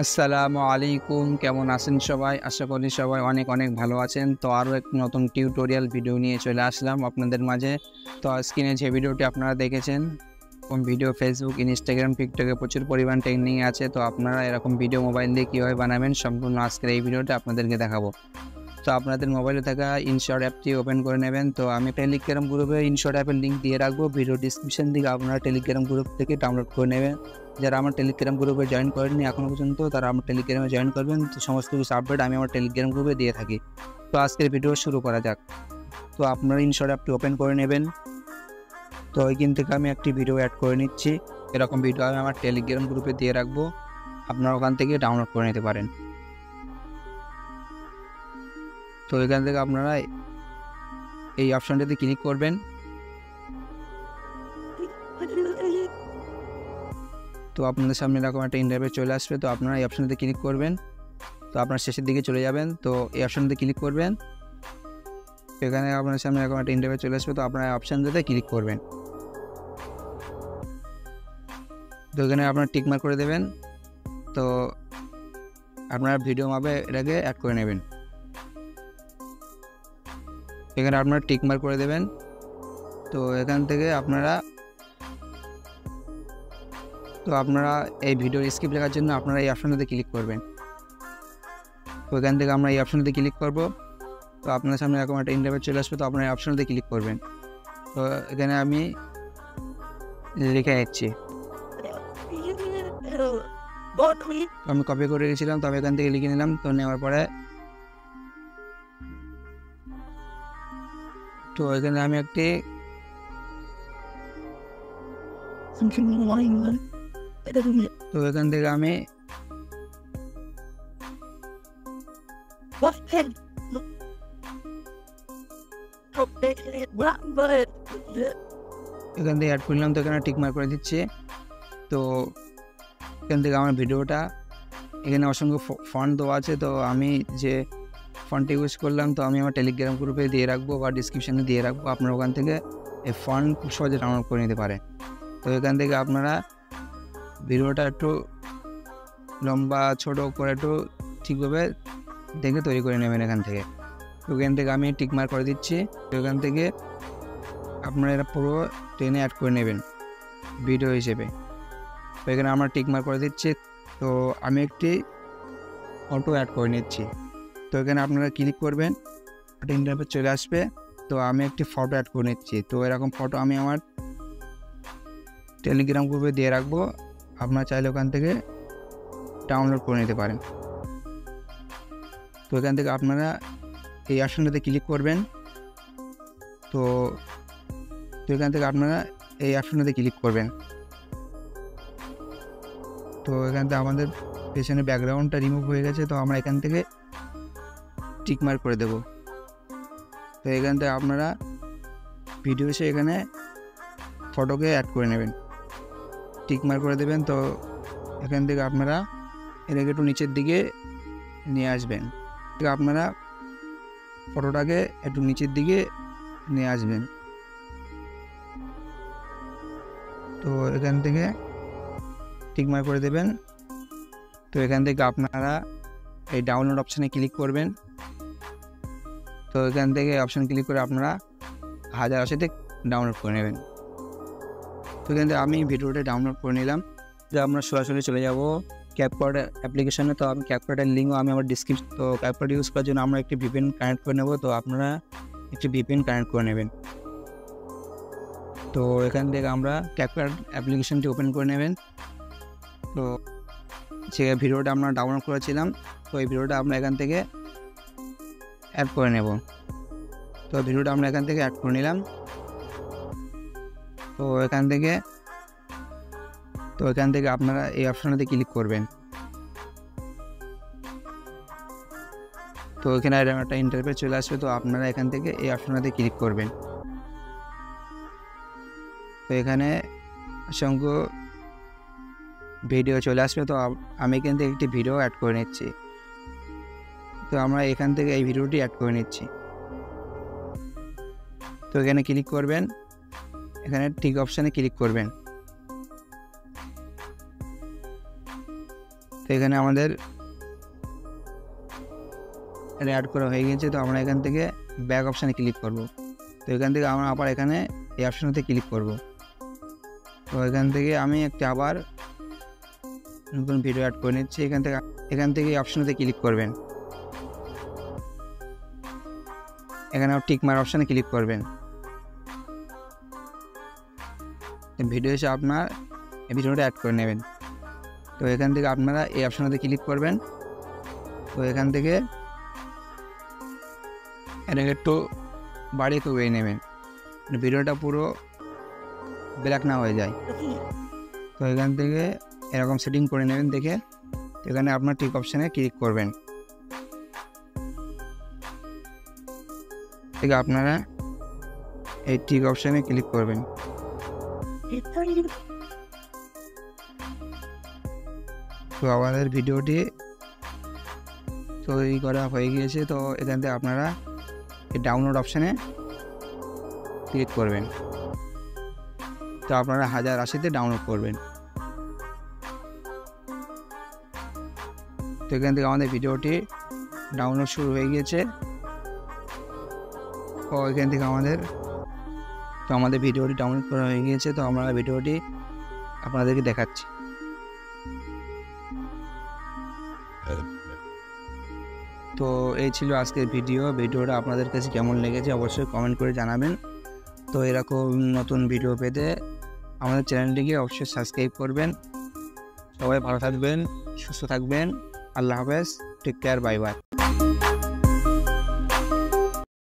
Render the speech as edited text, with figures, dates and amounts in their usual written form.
আসসালামু আলাইকুম, কেমন আছেন সবাই? আশা করি সবাই অনেক অনেক ভালো আছেন। তো আরও এক নতুন টিউটোরিয়াল ভিডিও নিয়ে চলে আসলাম আপনাদের মাঝে। তো স্ক্রিনে যে ভিডিওটি আপনারা দেখেছেন, ভিডিও ফেসবুক, ইনস্টাগ্রাম, টিকটকে প্রচুর পরিমাণ ট্রেন্ডিং আছে। তো আপনারা এরকম ভিডিও মোবাইল দিয়ে কীভাবে বানাবেন সম্পূর্ণ আজকের এই ভিডিওটা আপনাদেরকে দেখাবো। তো আপনাদের মোবাইলে থাকা ইনশর্ট অ্যাপটি ওপেন করে নেবেন। তো আমি টেলিগ্রাম গ্রুপে ইনশর্ট অ্যাপের লিঙ্ক দিয়ে রাখবো ভিডিও ডিসক্রিপশন থেকে, আপনারা টেলিগ্রাম গ্রুপ থেকে ডাউনলোড করে নেবেন। যারা আমার টেলিগ্রাম গ্রুপে জয়েন করেননি এখনও পর্যন্ত, তারা আমার টেলিগ্রামে জয়েন করবেন। তো সমস্ত কিছু আপডেট আমি আমার টেলিগ্রাম গ্রুপে দিয়ে থাকি। তো আজকের ভিডিও শুরু করা যাক। তো আপনারা ইনশর্ট অ্যাপটি ওপেন করে নেবেন। তো ওইখান থেকে আমি একটি ভিডিও অ্যাড করে নিচ্ছি। এরকম ভিডিও আমি আমার টেলিগ্রাম গ্রুপে দিয়ে রাখবো, আপনারা ওখান থেকে ডাউনলোড করে নিতে পারেন। তো এখান থেকে আপনারা এই অপশনটাতে ক্লিক করবেন। তো আপনাদের সামনে এরকম একটা ইন্টারফেস চলে আসবে। তো আপনারা এই অপশনটাতে ক্লিক করবেন। তো আপনার শেষের দিকে চলে যাবেন। তো এই অপশনটাতে ক্লিক করবেন। এখানে আপনার সামনে এরকম একটা ইন্টারফেস চলে আসবে। তো আপনারা অপশনটাতে ক্লিক করবেন। তো এখানে আপনারা টিক মার্ক করে দেবেন। তো আপনারা ভিডিও মাপে এটাকে অ্যাড করে নেবেন। এখানে আপনারা টিক মার্ক করে দেবেন। তো এখান থেকে আপনারা এই ভিডিওর স্ক্রিপ্ট লেখার জন্য আপনারা এই অপশনটাতে ক্লিক করবেন। তো এখান থেকে আমরা এই অপশনটাতে ক্লিক করব। তো আপনার সামনে এরকম একটা ইন্টারফেস চলে আসবে। তো আপনারা এই অপশনটাতে ক্লিক করবেন। তো এখানে আমি লিখে নিচ্ছি। আমি কপি করে রেখেছিলাম, তো আমি এখান থেকে লিখে নিলাম। তো নেওয়ার পরে তো এখানে আমি একটি তো এখান থেকে আমি এখান থেকে অ্যাড করলাম। তো এখানে টিক মার্ক করে দিচ্ছি। তো এখান থেকে আমার ভিডিওটা, এখানে অসংখ্য ফন্ট দেওয়া আছে। তো আমি যে ফন্টটি ইউজ করলাম, তো আমি আমার টেলিগ্রাম গ্রুপে দিয়ে রাখবো বা ডিসক্রিপশানে দিয়ে রাখবো। আপনারা ওখান থেকে এই ফন্ট খুব সহজে ডাউনলোড করে নিতে পারেন। তো এখান থেকে আপনারা ভিডিওটা একটু লম্বা ছোট করে একটু ঠিকভাবে দেখে তৈরি করে নেবেন এখান থেকে। তো এখান থেকে আমি টিক মার্ক করে দিচ্ছি। তো এখান থেকে আপনারা এটা পুরো টেনে অ্যাড করে নেবেন ভিডিও হিসেবে। তো এখানে আমরা টিক মার্ক করে দিচ্ছি। তো আমি একটি ফটো অ্যাড করে নিচ্ছি। তো এখানে আপনারা ক্লিক করবেন, একটা ইন্টারফেস চলে আসবে। তো আমি একটি ফটো অ্যাড করে নিচ্ছি। তো এরকম ফটো আমি আমার টেলিগ্রাম গ্রুপে দিয়ে রাখবো, আপনারা চাইলে ওখান থেকে ডাউনলোড করে নিতে পারেন। তো এখান থেকে আপনারা এই অপশনটাতে ক্লিক করবেন। তো এখান থেকে আপনারা এই অপশনটাতে ক্লিক করবেন। তো এখান থেকে আমাদের পেছনে ব্যাকগ্রাউন্ডটা রিমুভ হয়ে গেছে। তো আমরা এখান থেকে টিক মার্ক করে দেব। তো এখান থেকে আপনারা ভিডিও এসে এখানে ফটোকে অ্যাড করে নেবেন, টিক মার্ক করে দেবেন। তো এখান থেকে আপনারা এটাকে একটু নিচের দিকে নিয়ে আসবেন। আপনারা ফটোটাকে একটু নিচের দিকে নিয়ে আসবেন। তো এখান থেকে টিক মার্ক করে দেবেন। তো এখান থেকে আপনারা এই ডাউনলোড অপশানে ক্লিক করবেন। তো এখান থেকে অপশান ক্লিক করে আপনারা 1080 ডাউনলোড করে নেবেন। তো এখান থেকে আমি ভিডিওটা ডাউনলোড করে নিলাম। যে আমরা সরাসরি চলে যাব ক্যাপকাট অ্যাপ্লিকেশনে। তো আমি ক্যাপকাটের লিঙ্কও আমি আমার ডিসক্রিপশন, তো ক্যাপকাট ইউজ করার জন্য আমরা একটি ভিপিএন কানেক্ট করে নেব। তো আপনারা একটি ভিপিএন কানেক্ট করে নেবেন। তো এখান থেকে আমরা ক্যাপকাট অ্যাপ্লিকেশনটি ওপেন করে নেবেন। তো সে ভিডিওটা আমরা ডাউনলোড করেছিলাম, তো এই ভিডিওটা আমরা এখান থেকে অ্যাড করে নেব। তো ভিডিওটা আমরা এখান থেকে অ্যাড করে নিলাম। তো এখান থেকে আপনারা এই অপশনটাতে ক্লিক করবেন। তো এখানে একটা ইন্টারফেস চলে আসবে। তো আপনারা এখান থেকে এই অপশনটাতে ক্লিক করবেন। তো এখানে অসংখ্য ভিডিও চলে আসবে। তো আমি এখান থেকে একটি ভিডিও অ্যাড করে নিচ্ছি। তো আমরা এখান থেকে এই ভিডিওটি অ্যাড করে নিচ্ছি। তো এখানে ক্লিক করবেন, এখানে ঠিক অপশানে ক্লিক করবেন। তো এখানে আমাদের অ্যাড করা হয়ে গেছে। তো আমরা এখান থেকে ব্যাক অপশানে ক্লিক করব। তো এখান থেকে আমরা আবার এখানে এই অপশানতে ক্লিক করব। তো এখান থেকে আমি একটা আবার নতুন ভিডিও অ্যাড করে নিচ্ছি। এখান থেকে এই অপশানতে ক্লিক করবেন। এখানে টিক মার অপশানে ক্লিক করবেন। ভিডিও এসে আপনার এই ভিডিওটা অ্যাড করে নেবেন। তো এখান থেকে আপনারা এই অপশানতে ক্লিক করবেন। তো এখান থেকে এটাকে একটু বাড়িয়ে কমিয়ে নেবেন, ভিডিওটা পুরো ব্ল্যাক না হয়ে যায়। তো এখান থেকে এরকম সেটিং করে নেবেন দেখে। এখানে আপনার টিক অপশানে ক্লিক করবেন। ঠিক আপনারা এই টিক অপশানে ক্লিক করবেন। তো আমাদের ভিডিওটি তৈরি করা হয়ে গিয়েছে। তো এখান থেকে আপনারা এই ডাউনলোড অপশানে ক্লিক করবেন। তো আপনারা 1080-তে ডাউনলোড করবেন। তো এখান থেকে আমাদের ভিডিওটি ডাউনলোড শুরু হয়ে গিয়েছে। তো এখান থেকে আমাদের ভিডিওটি ডাউনলোড করা হয়ে গিয়েছে। তো আমরা ভিডিওটি আপনাদেরকে দেখাচ্ছি। তো এই ছিল আজকের ভিডিওটা আপনাদের কাছে কেমন লেগেছে অবশ্যই কমেন্ট করে জানাবেন। তো এরকম নতুন ভিডিও পেতে আমাদের চ্যানেলটিকে অবশ্যই সাবস্ক্রাইব করবেন। সবাই ভালো থাকবেন, সুস্থ থাকবেন। আল্লাহ হাফেজ, টেক কেয়ার, বাই বাই।